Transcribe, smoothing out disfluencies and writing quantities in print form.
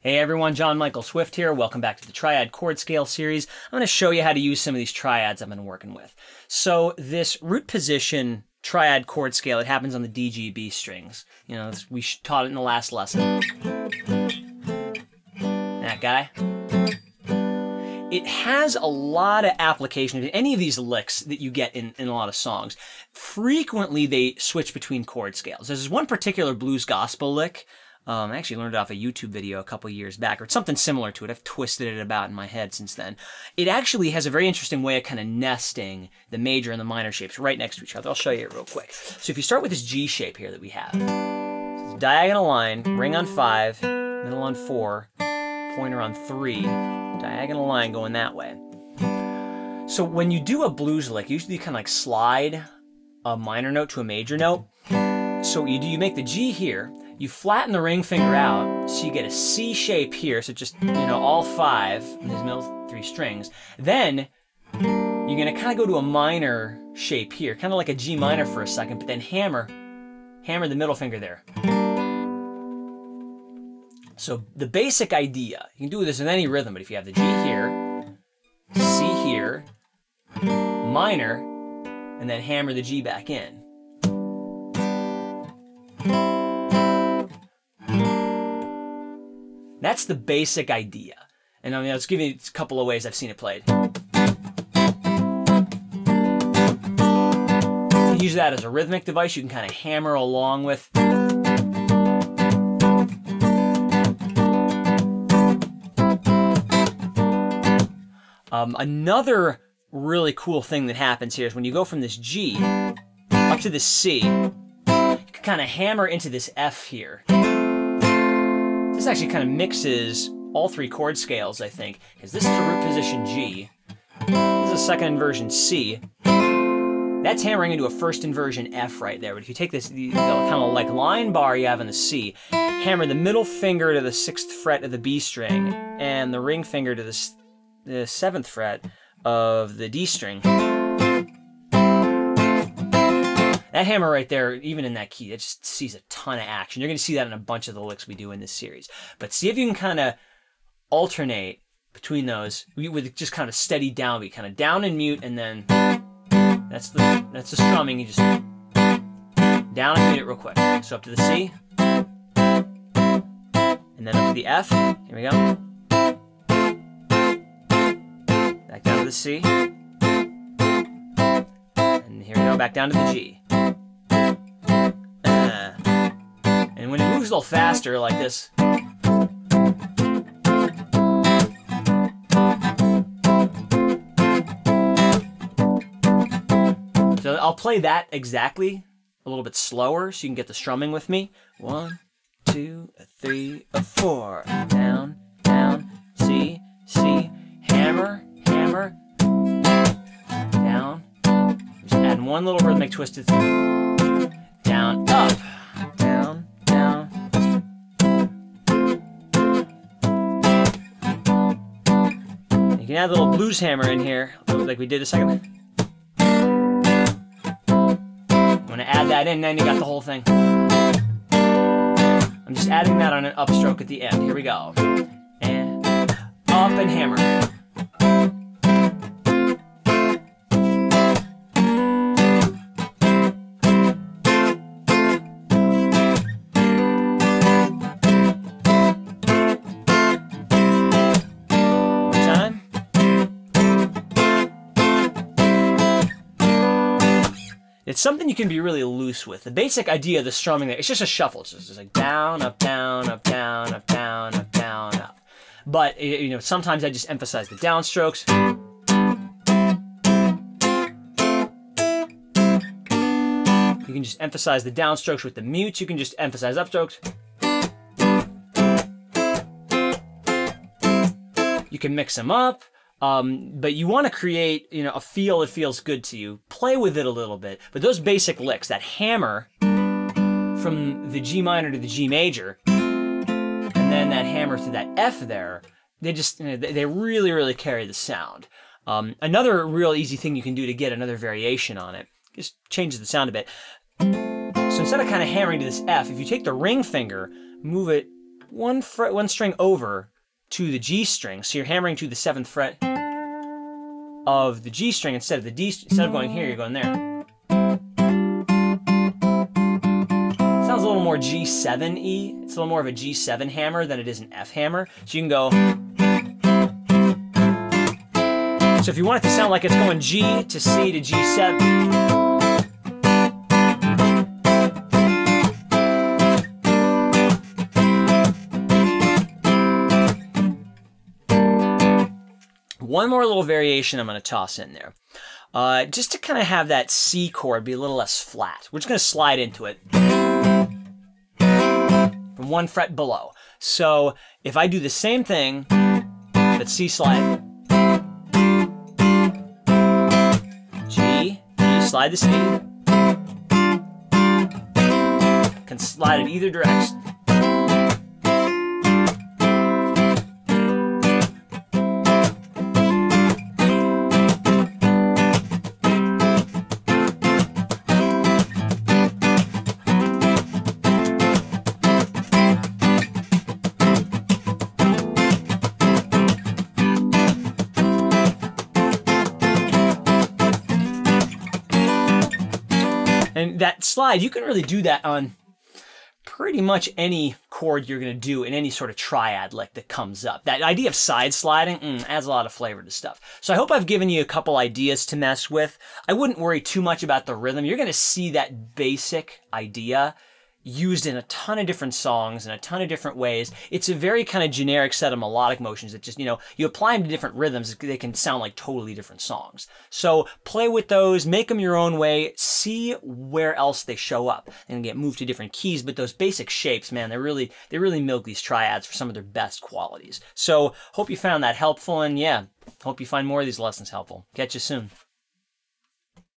Hey everyone, John Michael Swift here. Welcome back to the Triad Chord Scale series. I'm going to show you how to use some of these triads I've been working with. So this root position triad chord scale, it happens on the D, G, B strings. You know, we taught it in the last lesson. That guy. It has a lot of application. Any of these licks that you get in a lot of songs, frequently they switch between chord scales. There's one particular blues gospel lick. I actually learned it off a YouTube video a couple years back, or it's something similar to it. I've twisted it about in my head since then. It actually has a very interesting way of kind of nesting the major and the minor shapes right next to each other. I'll show you it real quick. So if you start with this G shape here that we have, it's a diagonal line, ring on 5, middle on 4, pointer on 3, diagonal line going that way. So when you do a blues lick, usually you kind of like slide a minor note to a major note. So what you do, you make the G here, you flatten the ring finger out, so you get a C shape here, so just, you know, all 5 in these middle 3 strings. Then, you're gonna kind of go to a minor shape here, kind of like a G minor for a second, but then hammer the middle finger there. So the basic idea, you can do this with any rhythm, but if you have the G here, C here, minor, and then hammer the G back in. That's the basic idea. And I mean, let's give you a couple of ways I've seen it played. You can use that as a rhythmic device. You can kind of hammer along with. Another really cool thing that happens here is when you go from this G up to this C, you can kind of hammer into this F here. This actually kind of mixes all 3 chord scales, I think, because this is a root position G, this is a second inversion C, that's hammering into a first inversion F right there. But if you take this the kind of like line bar you have in the C, hammer the middle finger to the 6th fret of the B string, and the ring finger to the 7th fret of the D string. That hammer right there, even in that key, that just sees a ton of action. You're going to see that in a bunch of the licks we do in this series. But see if you can kind of alternate between those with just kind of steady downbeat, kind of down and mute, and then that's the strumming. You just down and mute it real quick. So up to the C, and then up to the F. Here we go. Back down to the C, and here we go. Back down to the G. And when it moves a little faster like this, so I'll play that exactly a little bit slower so you can get the strumming with me. 1, 2, 3, 4. Down, down, C, C, hammer, hammer, down. Just adding one little rhythmic twist to down, up, down, down. You can add a little blues hammer in here, like we did a second. I'm gonna add that in, then you got the whole thing. I'm just adding that on an upstroke at the end. Here we go. And up and hammer. It's something you can be really loose with. The basic idea of the strumming there, it's just a shuffle. It's just like down, up, down, up, down, up, down, up, down, up. But, you know, sometimes I just emphasize the downstrokes. You can just emphasize the downstrokes with the mutes. You can just emphasize upstrokes. You can mix them up. But you want to create, you know, a feel that feels good to you. Play with it a little bit. But those basic licks, that hammer from the G minor to the G major, and then that hammer to that F there, they just, you know, they really, really carry the sound. Another real easy thing you can do to get another variation on it, just changes the sound a bit. So instead of kind of hammering to this F, if you take the ring finger, move it one string over to the G string. So you're hammering to the 7th fret of the G string instead of the D. Instead of going here, you're going there. Sounds a little more G7-y. It's a little more of a G7 hammer than it is an F hammer. So you can go. So if you want it to sound like it's going G to C to G7. One more little variation I'm going to toss in there. Just to kind of have that C chord be a little less flat. We're just going to slide into it from 1 fret below. So if I do the same thing, that C slide, G, slide the C, can slide in either direction. And that slide, you can really do that on pretty much any chord you're going to do in any sort of triad lick that comes up. That idea of side sliding adds a lot of flavor to stuff. So I hope I've given you a couple ideas to mess with. I wouldn't worry too much about the rhythm. You're going to see that basic idea used in a ton of different songs in a ton of different ways. It's a very kind of generic set of melodic motions that just, you apply them to different rhythms, they can sound like totally different songs. So play with those, make them your own way, see where else they show up and get moved to different keys. But those basic shapes, man, they really milk these triads for some of their best qualities. So hope you found that helpful, and yeah, hope you find more of these lessons helpful. Catch you soon.